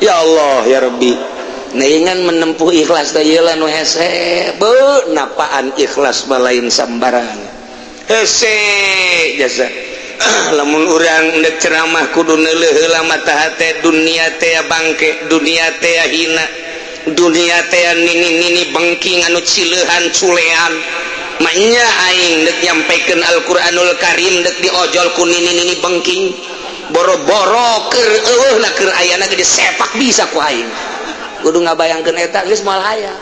ya Allah ya Rabbi naingan menempuh ikhlas teh yeula nu hese beuh napaan ikhlas malain sambarang hese jasa lamun urang dek ceramah kudu neuleuh heula mata hate dunia teh bangke dunia teh hina dunia teh nini bengking anu cileuhan culean maknya aing dek nyampaikeun Al-Qur'anul Karim dek diojol ku nini bengking boro-boro keur eueuhna keur ayana ge disepak bisa ku aing kudu ngabayangkeun eta geus moal aya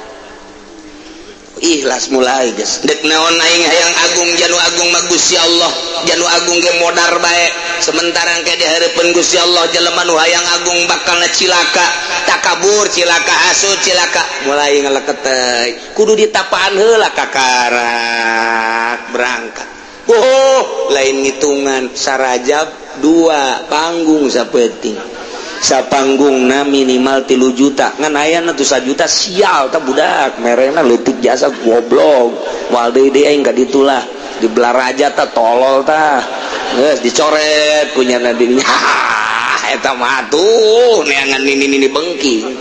ikhlas mulai geus dek naon aing hayang agung janu agung mah Gusti Allah janu agung ge modar bae sementara engke dihareupeun Gusti Allah jelema nu hayang agung bakalna cilaka takabur cilaka hasud cilaka mulai ngaleket teh kudu ditapaan heula kakarak berangkat lain ngitungan sarajab 2 panggung sapeting sapanggung minimal 3 juta ngan ayana tuh 1 juta sial tak budak merena leutik jasa goblok moal deui aing ka ditulah dibelah raja ta tolol ta geus dicoret punyana dirinya eta mah atuh neangan nini bengking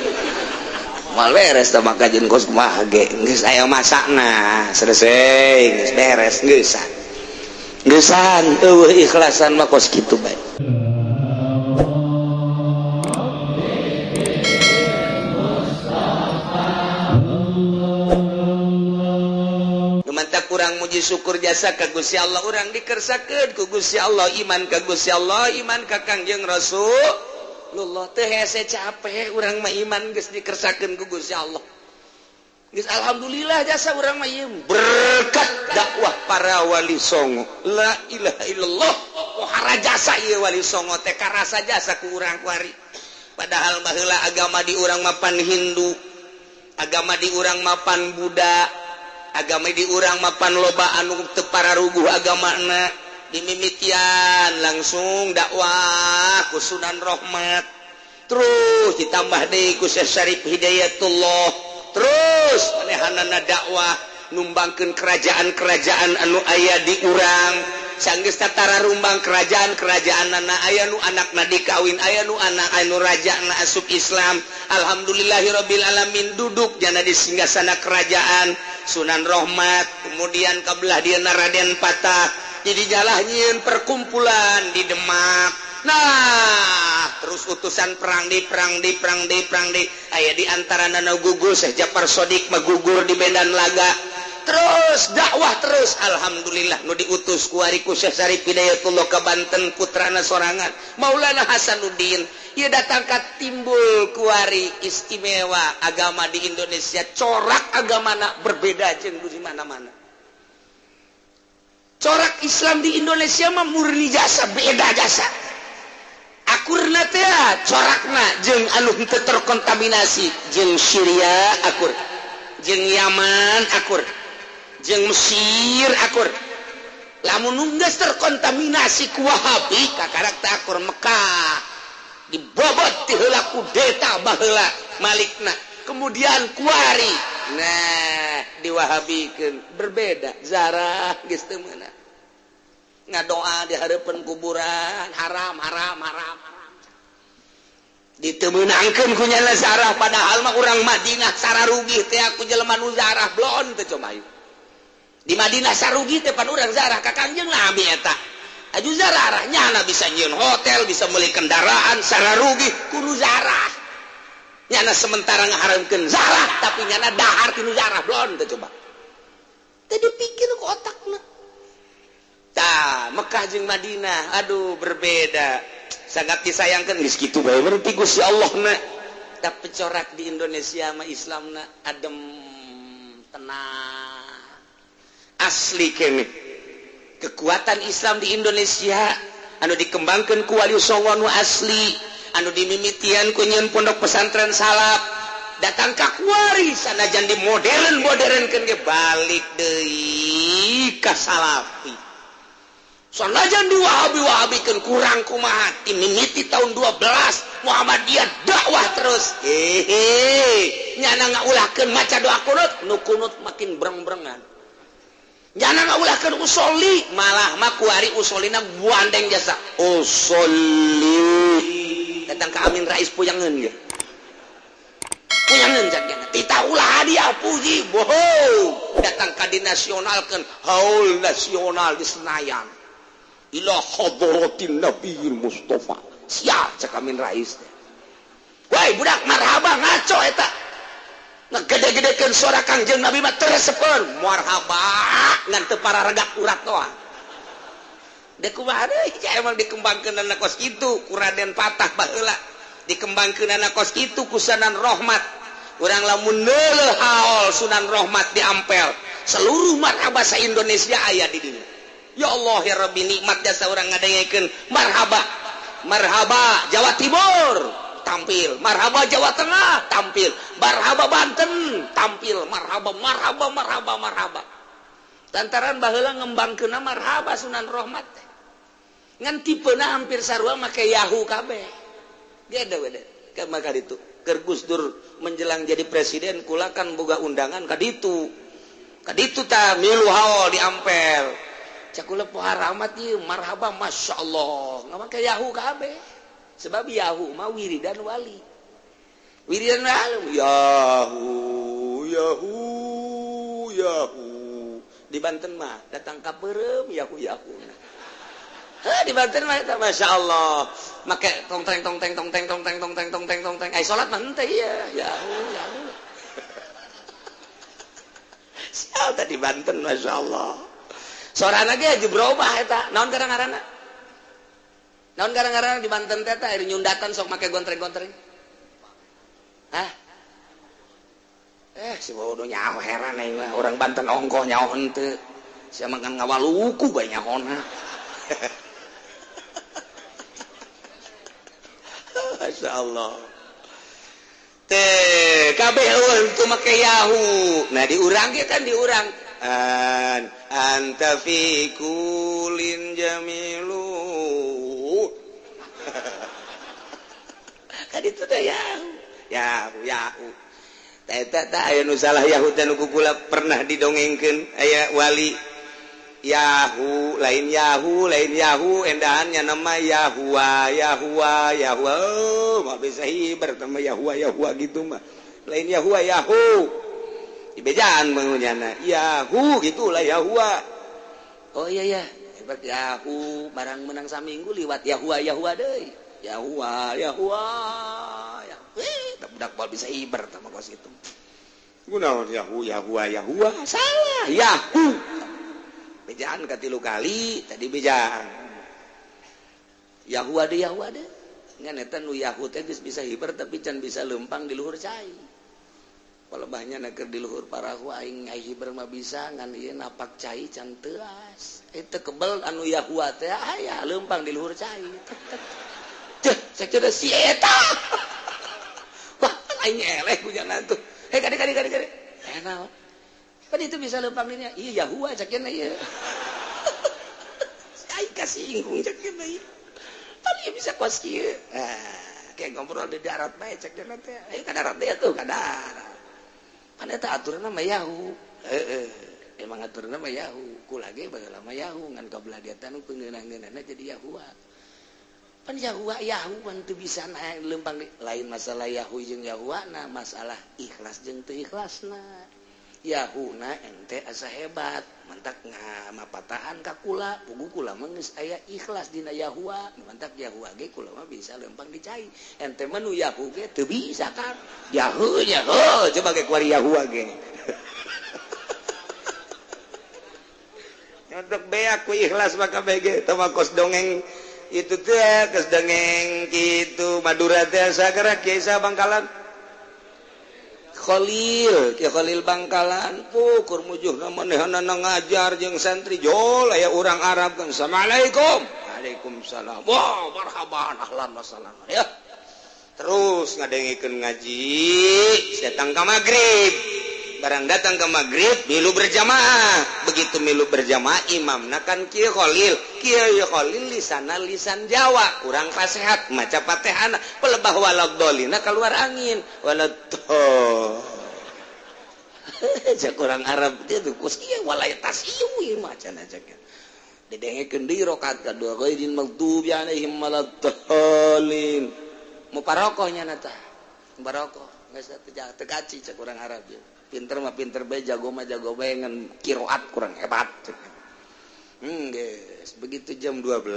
moal beres tah maka jeung kos kumaha ge geus aya masakna selesai geus beres geusan eueuh ikhlasan mah kos kitu bae kurang muji syukur jasa ka Gusti Allah urang dikersakeun ku Gusti Allah iman ka Gusti Allah iman ka Kangjeng Rasulullah teu hese capek urang mah iman geus dikersakeun ku Gusti Allah geus alhamdulillah jasa urang mah ieu berkat dakwah para wali songo la ilaha illallah pohara jasa ieu wali songo teh karasa jasa ku urang kuari padahal baheula agama di urang mapan Hindu agama di urang mapan Buddha agama di urang mapan loba anu teu pararuguh agamana dimimitian langsung dakwah ku Sunan Rahmat terus ditambah deui ku Syekh Syarif Hidayatullah terus manehanana dakwah numbangkeun kerajaan-kerajaan anu aya di urang sanggeus tatara rumbang kerajaan-kerajaanana aya nu anakna dikawin aya nu anak anu rajana asup Islam alhamdulillahirabbil alamin duduk jana di singgasana kerajaan Sunan Rahmat kemudian kabelah dieuna Raden Patah jadi jalah nyieun perkumpulan di Demak nah terus utusan perang di aya di antarana gugur Syekh Ja'far Shadiq mah gugur di Medan Laga terus dakwah terus alhamdulillah nu diutus ku ari ku Syekh Syarif Hidayatullah ka Banten putrana sorangan Maulana Hasanuddin ieu datang ka timbul ku ari istimewa agama di Indonesia corak agamana berbeda jeung di mana-mana corak Islam di Indonesia mah murni jasa beda jasa akurna teh corakna jeung anu teu terkontaminasi jeung Syria akur jeung Yaman akur jeung Mesir akur lamun geus terkontaminasi ku Wahabi kakarak teh akur Mekah dibobot ti heula kudeta baheula malikna kemudian kuari nah diwahabikeun berbeda zarah geus teu meunang ngadoa di hareupeun kuburan haram ditemenangkeun ku nyana zarah padahal mah urang Madinah sararugi teh aku jelema nu zarah blon teh coba yuk di Madinah sarugi teh pan urang zarah ka Kangjeng Nabi eta aju zarah nyana bisa nyieun hotel bisa meuli kendaraan sararugi kudu zarah nyana sementara ngaharamkeun zarah tapi nyana dahar tinu zarah blon teh coba teh dipikir ku otakna tah Mekah jeung Madinah aduh berbeda sangat disayangkeun geus kitu bae berarti Gusti Allahna tapi corak di Indonesia mah Islamna adem tenang asli kene kekuatan Islam di Indonesia anu dikembangkan ku wali songo anu asli anu dimimitian ku nyeun pondok pesantren salaf datang ka kuari sanajan di modernkeun ge balik deui ka salafi sanajan di wahabikeun kurang kumaha mimiti tahun 12 Muhammadiyah dakwah terus nyana ngaulahkeun maca doa kunut nu kunut makin breng-brengan jangan ngaulahkeun usoli malah mah kuari usolina buandeng jasa usoli datang ke Amin Rais puyangeun ge kita ulah hadiah puji bohong datang ke nasionalkan haul nasional di Senayan ila hadratin Nabiyil Mustafa siap cek Amin Rais woi budak marhaba ngaco eta ngegede-gedekeun suara Kangjeng Nabi mah teresepeun marhaba ngan teu pararegak urat doang dek kumaha deui emang dikembangkeun anak kos kitu ku Raden Patah baheula dikembangkeun anak kos kitu ku Sunan Rohmat urang lamun neuleuh haol Sunan Rohmat di Ampel seluruh marhaba sa Indonesia aya di dieu ya Allah ya Rabbi nikmat jasa urang ngadengekeun marhaba marhaba Jawa Timur tampil marhaba Jawa Tengah tampil marhaba Banten tampil marhaba marhaba marhaba marhaba lantaran baheula ngembangkeun marhaba Sunan Rohmat ngan tipena hampir sarua make Yahoo kabeh gede ka maka ditu keur Gus Dur menjelang jadi presiden kula kan boga undangan ka ditu tah milu haol di Ampel cak kula pohara amat ieu marhaba masyaallah ngamake Yahoo kabeh sebab Yahoo mah wiridan wali wiridan wali Yahoo Yahoo Yahoo di Banten mah datang ka Beureum Yahoo Yahoo di Banten mah eta masyaallah make tongteng tongteng tongteng tongteng tongteng tongteng tongteng ai salat mah henteu ieu Yahoo Yahoo sial tadi Banten masyaallah sorana ge aja berubah eta naon garang-garangna naon garang-garang di Banten teh eta iri nyundatan sok make gontreng-gontreng hah si bodoh nyaho heran aing mah orang Banten ongkoh nyaho henteu sia makan ngawaluku bae nyahona masyaallah teh kabeh eueuh teu make Yahoo nah diurang ge kan diurang anta fi kulin jamilu kan itu teh Yahoo eta aya nu salah Yahoo teh nu kula pernah didongengkeun aya wali Yahoo lain Yahoo endahannya nama Yahua mah bisa hibar sama Yahua gitu mah lain Yahoo dibejaan mengunyana Yahoo gitulah Yahua oh iya hebat Yahoo barang menang saminggu liwat Yahua deui Yahua budak bal bisa hibar sama kos itu kunaon Yahua salah Yahoo bejaan katilu kali tadi bejaan Yahua deh ngan eta nu Yahoo teh geus bisa hibar tapi can bisa lempang di luhur cai palebahnya keur di luhur parahu aing ngai hibar mah bisa ngan ieu napak cai can teuas eta kebel anu Yahua teh aya lempang di luhur cai teh cek teh si eta wah aing eleh kujangan tuh kade enak kan itu bisa lempang ini iya Yahua caknya iya saya kasih ingkung caknya iya tapi bisa kos kia kayak ngobrol di darat baik caknya nanti ayo ke darat dia tuh ke darat kan itu aturan nama Yahoo emang aturan nama Yahoo ku lagi bakal nama Yahoo ngan kabelah dia tanu pengenang-ngenangnya jadi Yahua kan Yahua kan itu bisa naik lempang lain masalah Yahoo jeung Yahua nah masalah ikhlas jeung teu ikhlasna Yahuna ente asa hebat mantak ngamapatahan ka kula pugu kula mah geus aya ikhlas dina Yahua mantak Yahua ge kula mah bisa lempang dicai ente mah nu Yahoo ge teu bisa kan Yahoo coba ge kuari Yahua ge nyontok beak ku ikhlas maka bege teu mah kos dongeng itu teh kos dongeng kitu Madura teh sagara Kiai Bangkalan Khalil Bangkalan pukur mujuhna manehna ngajar jeung santri jol aya urang Arab kan Assalamualaikum Waalaikumsalam wah marhaban ahlan wa sahlan ya terus ngadengikeun ngaji datang ka magrib barang datang ke maghrib milu berjamaah begitu milu berjamaah imamna kan kieu Khalil lisana lisan Jawa kurang pasehat maca Fatihana pelebah waladhdallina keluar angin waladhdall cek kurang Arab dia tuh kus ieu walaytas ieu macana cek didengekeun deui rakaat kadua ghairil maghdubi alaihim waladdallin muparokohnya nata barokah tekaci cek kurang Arab ya. Pinter mah pinter bae, jago mah jago bae, ngan kiroat kurang hebat. Guys, begitu jam 12,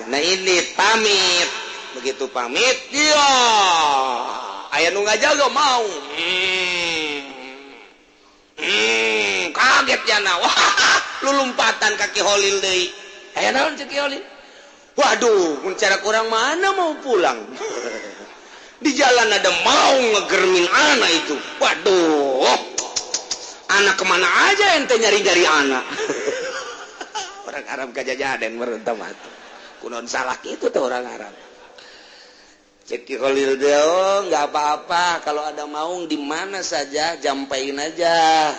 nah ini pamit. Begitu pamit, iya. Aya nu ngajaga mau. Kaget jana. Wah, lulumpatan kaki Holil deui. Aya naon cek Holil? Waduh, mencara kurang mana mau pulang. Di jalan ada mau ngegermin anak itu. Waduh, anak kemana aja ente nyari-nyari anak. Orang Arab kajajaden merentah mati. Kunon salah itu tuh orang Arab. Ceki Khalil deo, nggak apa-apa. Kalau ada maung di mana saja, jampain aja.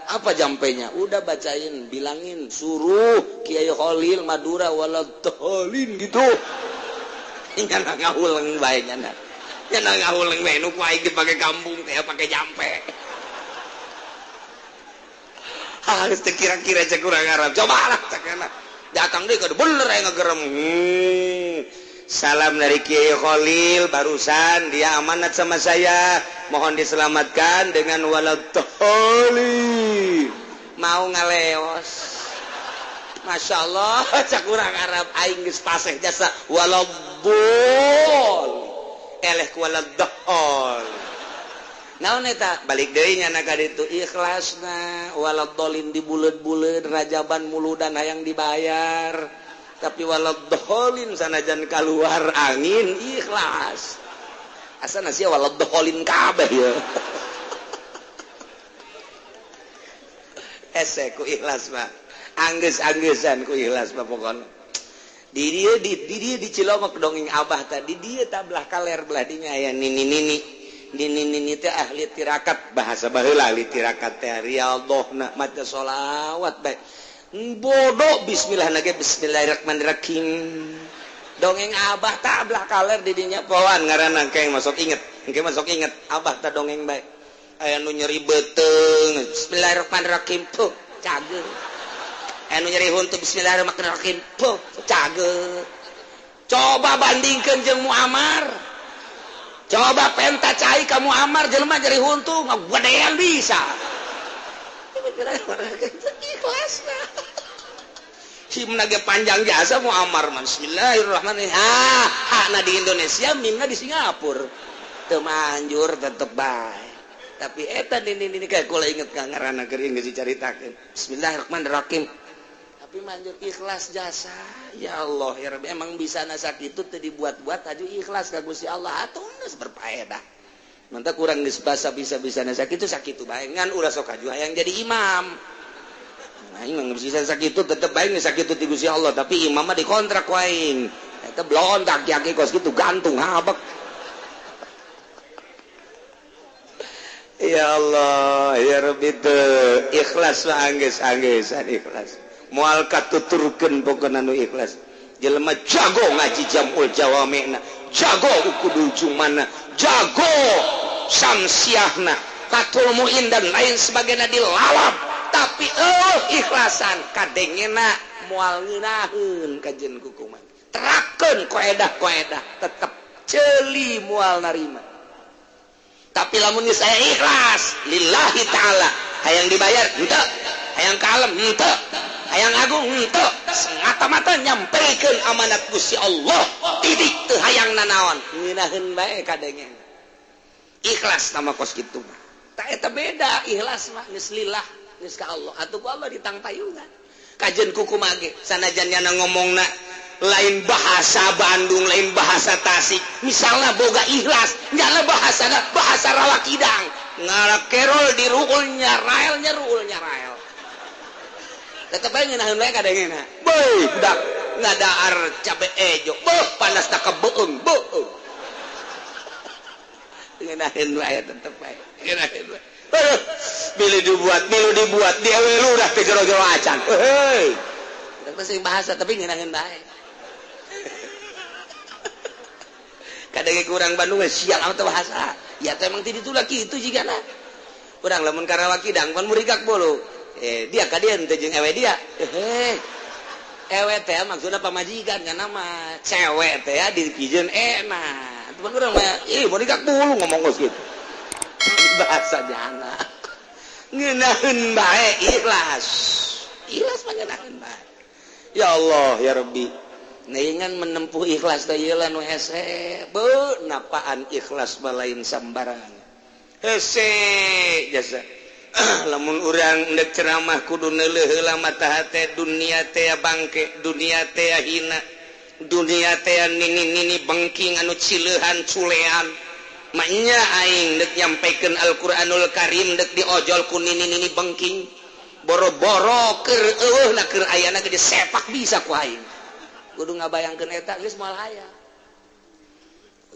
Apa jampainya? Udah bacain, bilangin, suruh Kiai Khalil Madura waladhalin gitu. Nyana ngahuleng bae nyana. Nyana ngahuleng bae nu kuai pakai kampung teh pakai jampe. Harus kira-kira cek kurang Arab. Coba lah cek enak. Datang deh kada bener yang ngegerem. Salam dari Kiai Khalil barusan, dia amanat sama saya. Mohon diselamatkan dengan waladhalin. Mau ngaleos. Masya Allah, cek kurang Arab aing geus paseh jasa waladhal. Eleh waladhal. Naon eta balik deui nyana ka ditu ikhlasna waladhalin di buleud-buleud rajaban muludan hayang dibayar tapi waladhalin sanajan keluar angin ikhlas asana sia waladhalin kabeh ya ese ku ikhlas mah anggeus-anggeussan ku ikhlas mah pokona di dia di Cilomok dongeng abah tadi dia tablah kaler belah dinya aya nini teh ahli tirakat bahasa baheula ahli tirakat teh riyadhna maca sholawat bae bodoh bismillah nage bismillahirrahmanirrahim dongeng abah tak belah kaler di dinya poan ngaranna keng masuk inget abah ta dongeng bae aya nu nyeri beteung bismillahirrahmanirrahim puh cageut aya nu nyeri huntu bismillahirrahmanirrahim puh cageut coba bandingkeun jeung Muammar. Coba penta cai kamu amar jelema jadi huntu ngagedean bisa. Ikhlas. Simna ge panjang jasa mau amar man. Bismillahirrahmanirrahim. Hakna di Indonesia, minna di Singapura. Teu manjur tetep bae. Tapi eta ini kayak kula inget ka ngaranna keur geus dicaritakeun. Bismillahirrahmanirrahim. Tapi manjur ikhlas jasa. Ya Allah ya Rabbi emang bisa nasak itu teu dibuat-buat aju ikhlas ka Gusti Allah atuh geus berfaedah. Mantap kurang geus bisa nasak itu sakitu bae ngan ulah sok aju hayang jadi imam. Nah, imam geus bisa sakitu tetep bae geus sakitu ti Gusti Allah tapi imam mah dikontrak ku aing. Eta blontak kiaki kos kitu gantung habek. Ya Allah ya Rabbi teu ikhlas mah anggeus-anggeusan ikhlas. Moal katuturkeun pokona nu ikhlas jelema jago ngaji jamul jawami'na jago kudu ujungna jago samsiahna katul muin dan lain sebagainya dilalap tapi ikhlasan kadengena moal ngeunaheun kajen kukuman terakeun qaedah tetep ceuli moal narima tapi lamun geus aya ikhlas lillahi taala hayang dibayar henteu hayang kalem henteu hayang agung henteu semata-mata nyampeikeun amanat Gusti Allah titik teu hayang nanaon ngeunaheun bae kadenge ikhlas nama kos kitu mah ta eta beda ikhlas mah geus lillah geus ka Allah atuh ku Allah ditangtayungan kajen kuku mage sanajan nyana ngomongna lain bahasa Bandung lain bahasa Tasik misalnya boga ikhlas nyana bahasa Rawakidang ngarakerol di ruulnya rael tetep bae ngeunaheun bae kadengena beuh budak ngadaar cabe ejo beuh panas da kebeung beuh ngeunaheun bae tetep bae ngeunaheun bae bilu dibuat dia lurah teh jero-jero acan heuh tetep sing bahasa tapi ngeunaheun bae kadenge kurang Bandung sial ama teh bahasa ya teh emang ti ditu laki itu jigana urang lamun ka Rawakidang pan murigak bolo dia kadian teh jeung ewe dia ewe teh maksudna pamajikan kan nama cewek teh dipijeun enak teman urang mah mau nikah bulu ngomong geus kitu bahasanya anak ngenaheun bae ikhlas pangenaheun bae ya Allah ya Rabbi neingan menempuh ikhlas teh ieu nu hese beu napaan ikhlas lain sambarangan hese jasa lamun urang ndek ceramah kudu neuleuh heula mata hate dunia teh bangke dunia teh hina dunia teh nini bengking anu cileuhan culean maknya aing dek nyampaikeun Al-Qur'anul Karim dek diojol ku nini bengking boro-boro keur eueuhna keur ayana ge disepak bisa ku aing kudu ngabayangkeun eta geus moal aya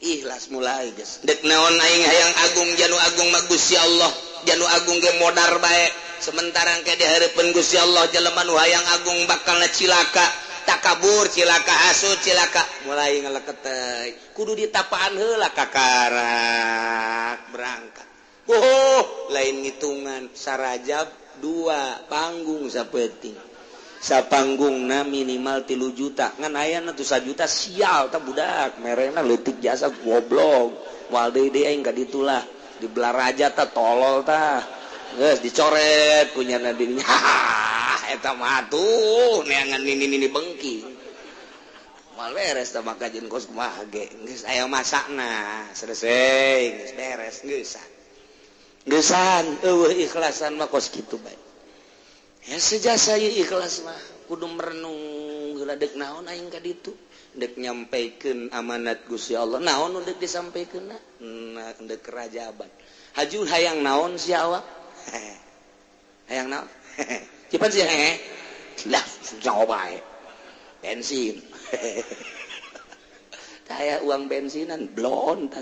ikhlas mulai geus dek naon aing hayang agung janu agung mah Gusti Allah janu agung ge modar bae sementara ke dihareupeun Gusti Allah jelema nu hayang agung bakalna cilaka takabur cilaka hasud cilaka mulai ngaleket teh kudu ditapaan heula kakarak berangkat lain ngitungan sarajab 2 panggung sapeting sapanggungna minimal 3 juta ngan aya na 1 juta sial tah budak merena leutik jasa goblok moal deui aing ka ditulah dibelar raja tah tolol tah geus dicoret kunyana dirinya eta mah atuh neangan nini bengking moal beres tah maka jeung kos kumaha ge geus aya masakna selesai geus beres geusan eueuh ikhlasan mah kos kitu bae ya sejasa ieu ikhlas mah kudu merenung geula deuk naon aing ka ditu deuk nyampaikeun amanat Gusti Allah naon nu deuk disampaikeunna deuk kerajaban hajun hayang naon si awak hayang naon cipan sih lah coba bensin saya uang bensinan blon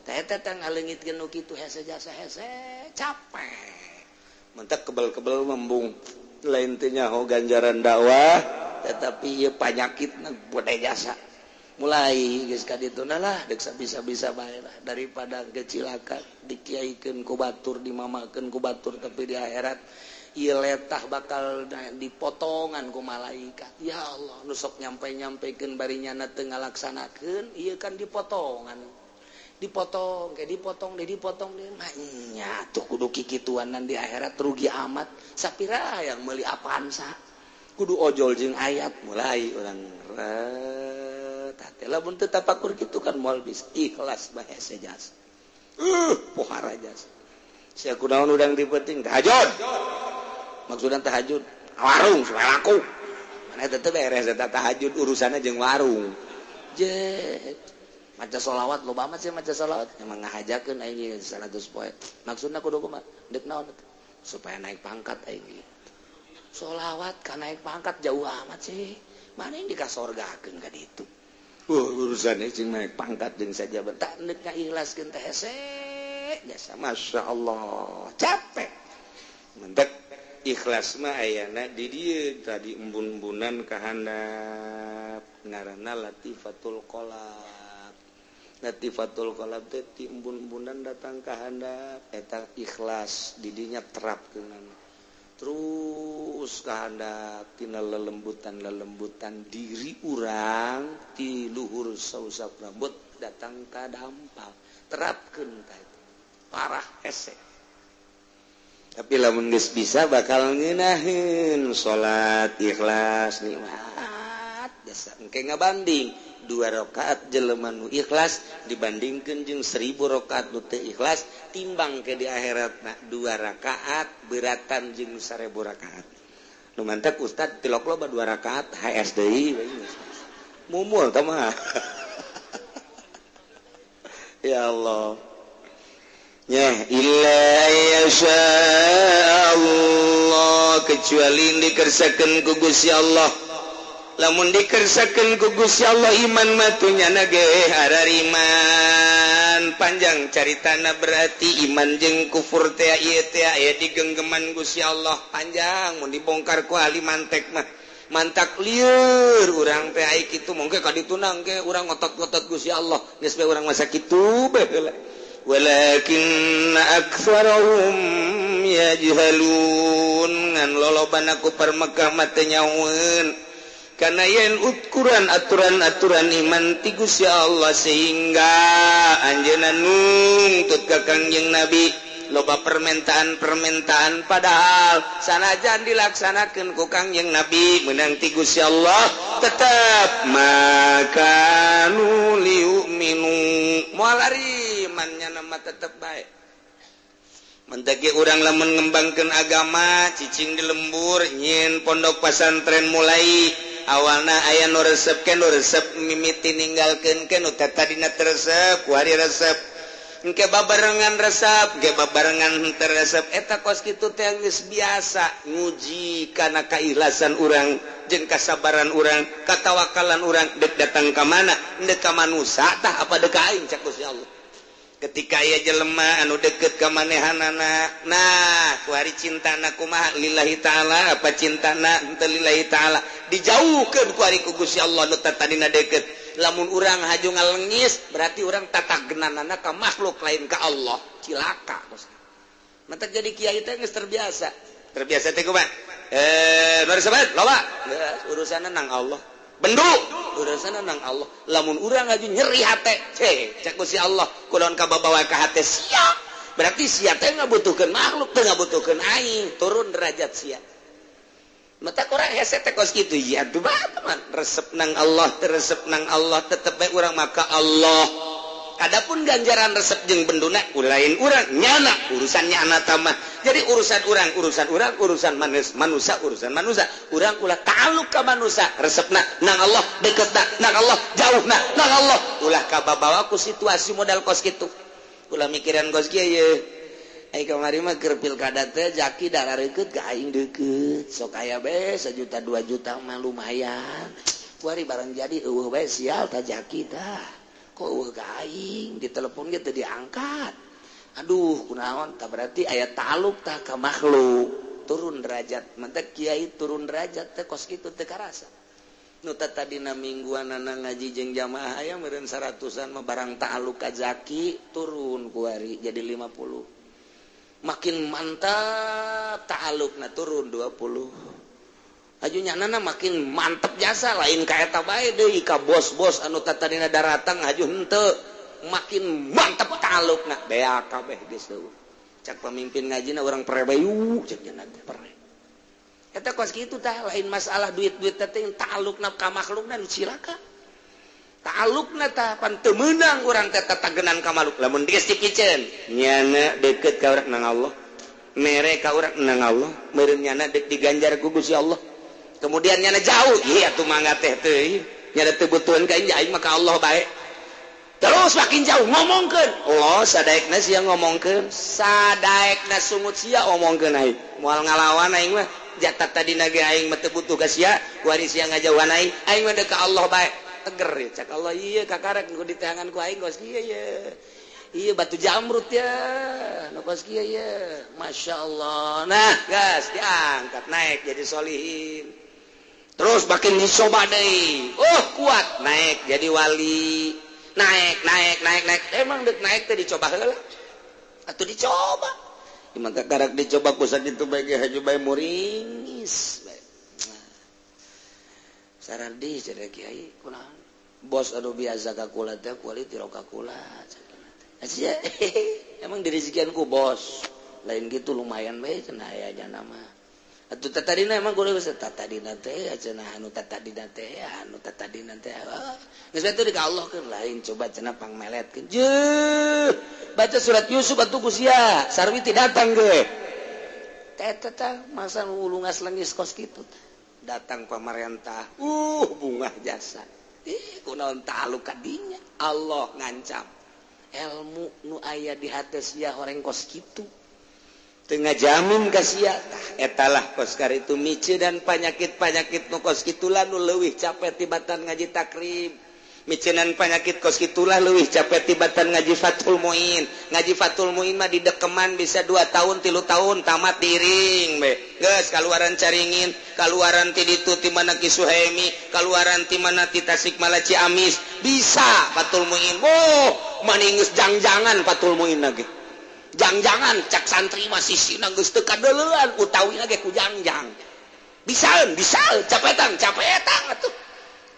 eta teh ngaleungitkeun nu kitu hese jasa hese capek mentek kebel-kebel membung lain teh nyaho ganjaran dakwah tetapi ieu panyakitna bode jasa mulai geus ka dituna lah deuk sabisa-bisa bae lah daripada kecilaka dikiaikeun ku batur dimamakeun ku batur tapi di akhirat ieu letah bakal dipotongan ku malaikat ya Allah nu sok nyampe-nyampekeun barinyana teu ngalaksanakeun ieu kan dipotong deh nya tuh kudu kikituanan di akhirat rugi amat sapira yang meuli apaan sa kudu ojol jeung ayat mulai urang tah lamun teu tapakur kitu kan moal bisa ikhlas bae sejas pohara jas sia kunaon udang dipenting tahajud maksudna tahajud warung supaya laku mana teu beres eta tahajud urusanna jeung warung jet maca sholawat loba amat sih maca sholawat emang ngahajakeun aing 100 poe maksudna kudu kumaha deuk naon supaya naik pangkat aing sholawat ka naik pangkat jauh amat sih mana yang dikasorgakeun ka ditu urusanna jeung naik pangkat jeung sajabat tak deuk ngaikhlaskeun teh hese jasa masyaallah capek mentek ikhlas mah ayana di dieu tadi embun-embunan ka handap ngaranna latifatul qalb Latifatul qalb teh timbun-bunan datang ka handap eta ikhlas didinya terapkeun terus ka handap tina lelembutan diri urang ti luhur sausap rambut datang ka dampal terapkeun tah parah hese tapi lamun geus bisa bakal ngeunaheun salat ikhlas nikmat jasa engke ngabanding 2 rakaat jelema nu ikhlas dibandingkeun jeung 1000 rakaat nu teu ikhlas timbang ke di akhiratna 2 rakaat beratan jeung 1000 rakaat nu mantep ustad tilok loba 2 rakaat HS deui mumul tah mah ya Allah ya illa yasha Allah kecuali dikersakeun ku Gusti Allah lamun dikersakeun ku Gusti Allah iman matunya nage harariman panjang caritana berarti iman jeung kufur teh ieu teh aya di genggeman Gusti Allah panjang mun dibongkar ku ahli mantek mah mantak lieur urang teh aya kitu mongke ka dituna engke urang ngotot-ngotot Gusti Allah geus bae urang masa kitu bae heula walakin aktsarahum yajhalun ngan lolobana ku parmekah mah teu nyaweun karena yen ukuran aturan-aturan iman ti Gusti Allah sehingga anjeunna nuntut ka Kangjeng Nabi loba permintaan padahal sanajan dilaksanakeun ku Kangjeng Nabi menang ti Gusti Allah tetep makanu liu'minu moal ari mannya nama tetep bae mentagi urang lamun ngembangkeun agama cicing di lembur nyin pondok pesantren mulai awalna aya nu resep ke nu resep mimiti ninggalkeun ke nu tadina resep ku hari resep engke babarengan resep ge babarengan teu resep eta kos kitu teh geus biasa nguji kana kaikhlasan urang jeung kasabaran urang katawakalan urang deuk datang ka mana deuk ka manusa tah apa deuk ka aing cak Gusti Allah ketika aya jelema anu deukeut ka manehanana nah ku hari cintana kumaha lillahi taala apa cintana henteu lillahi taala dijauhkeun ku hari ku Gusti Allah nu tadina deukeut lamun urang haju ngalengis berarti urang tatagnanana ka makhluk lain ka Allah cilaka mata jadi kiai teh geus terbiasa teh kumaha nu sabat loba urusanna nang Allah bendu urusanna nang Allah lamun urang haju nyeri hate cek Gusti Allah kunaon kababawa ka hate sia berarti sia teh ngabutuhkeun makhluk teh ngabutuhkeun aing turun derajat sia mata kurang hese teh kos kitu ya tuh teman resep nang Allah resep nang Allah tetep bae urang maka Allah adapun ganjaran resep jeung benduna lain urang nyana urusannya anak tamah jadi urusan urang urusan manusia urusan manusia urang ulah ta'alluq ka manusia resepna nang Allah deketna nang Allah jauhna nang Allah ulah kababawa ku situasi modal kos kitu ulah mikiran kos kieu ye ai kamari mah keur pilkada teh jaki darareukeut ka aing deukeut sok aya bae 1 juta 2 juta mah lumayan kuari barang jadi eueuh bae sial tah jaki tah kok eueuh ka aing ditelepon ge teu diangkat aduh kunaon tah berarti aya ta'alluq tah ka makhluk turun derajat mantep kiai turun derajat teh kos kitu teu karasa nu tadina mingguanana ngaji jeung jamaah aya meureun 100-an mah barang ta'alluq ka jaki turun kuari jadi 50 makin mantap ta'alluqna turun 20 aju nyanana makin mantap jasa lain ka eta bae deui ka bos-bos anu tadina daratang aju henteu makin mantap ta'alluqna beak kabeh geus teu cak pamimpin ngajina urang perebayu cek cenah pere eta kos kitu tah lain masalah duit-duit teh ta'alluqna ka makhlukna nu cilaka ta'alluqna tah pan teu meunang urang teh tatagenan ka makhluk lamun geus dipiceun nyana deukeut ka urang nang Allah mere ka urang nang Allah meureun nyana deuk diganjar ku Gusti Allah kemudian nyana jauh ieu atuh mangga teh teuing nyana teu butuhan ka aing mah ka Allah bae terus makin jauh ngomongkeun Allah sadaekna sia ngomongkeun sadaekna sungut sia omongkeun aing moal ngalawan aing mah jatah tadina ge aing mah teu butuh ka sia kuari sia ngajauhan aing mah deuk ka Allah bae teger ya cak Allah iya kakarek nu di tangan ku aing kos kieu ya iya batu jamrut ya nu kos kieu ya Masya Allah nah gas diangkat naik jadi solihin terus makin dicoba deui kuat naik jadi wali naik emang deuk naik teh dicoba heula atuh dicoba iman kakarek dicoba ku sakitu bae ge haju bae muringis sarardi cenah kiai kunaon bos anu biasa ka kula teh kuali tiro ka kula cenah emang direzekian ku bos lain gitu lumayan bae cenah aya nama atuh tatadina emang kudu geus tatadina teh cenah anu tatadina teh geus bae teh ka Allah keun lain coba cenah pangmeletkeun jeuh baca surat Yusuf atuh ku sia sarwi teh datang ge eta teh masa ulungas lengis kos kitu datang pamarentah bunga jasa kunaon ta'alluq ka dinya Allah ngancam ilmu nu aya di hate sia horeng kos kitu teu ngajamin ka sia tah etalah kos karitu mice dan panyakit-panyakit nu kos kitulah nu leuwih capek tibatan ngaji takrib micenan penyakit kos kitulah leuwih capek tibatan ngaji Fathul Muin mah di dekeman bisa 2 tahun 3 tahun tamat diring be geus kaluaran caringin kaluaran ti ditu ti mana Ki Suhaimi kaluaran ti mana ti Tasikmalaya Ciamis bisa Fathul Muin maninggeus jangjangan Fathul Muin lagi jangjangan cak santri masih sina geus teu kadeulean utawi lagi ku jangjang bisa capetan atuh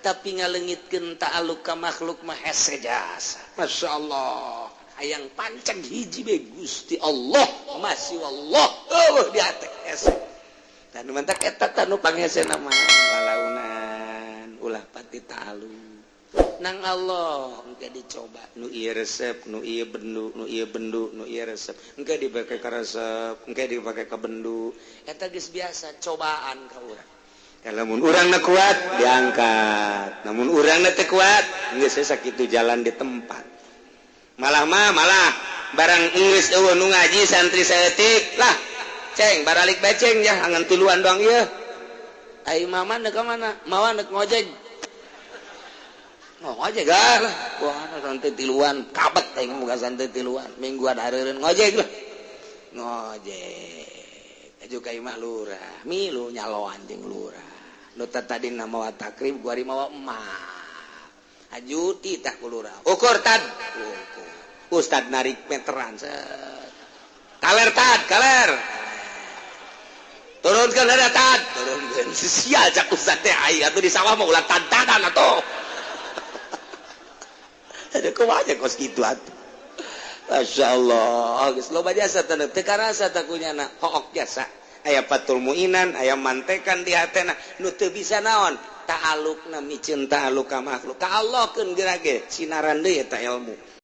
tapi ngalengitkeun ta'alluq ka makhluk mah hese jasa Masya Allah hayang pancang hiji be Gusti Allah masih wallah di hati hese dan mantak eta tanu panghese nama walaunan ulah pati talu nang Allah engke dicoba nu ieu resep nu ieu bendu nu ieu bendu nu ieu resep engke dipake ka resep engke dipake ka bendu eta geus biasa cobaan ka urang lamun urangna kuat diangkat namun urangna teu kuat geus sakitu jalan di tempat malah barang geus eueuh nu ngaji santri saeutik lah ceng baralik beceng ya angan tiluan doang ieu ai mama neuk ka mana mawa neuk ngojek ngojek lah wah santri tiluan kabet aing boga santri tiluan mingguan hareureun ngojek lah ngojek aju ka imah lurah milu nyaloan jeung lurah nu tadi mawa takrib guari mawa emak ajuti tah ku lurah ukur tad ustad narik meteran kaler tad kaler turunkeun ada tad turunkeun sial cak ustad teh ai atuh di sawah mah ulah tad-tadan atuh ada kumaha kos kitu atuh masyaallah geus loba jasa teu karasa takunyana hook jasa aya patul muinan aya mantekan di hatena nu teu bisa naon ta'alluqna miceun ta'alluq ka makhluk ka Allah keun geura ge sinaran deui eta ilmu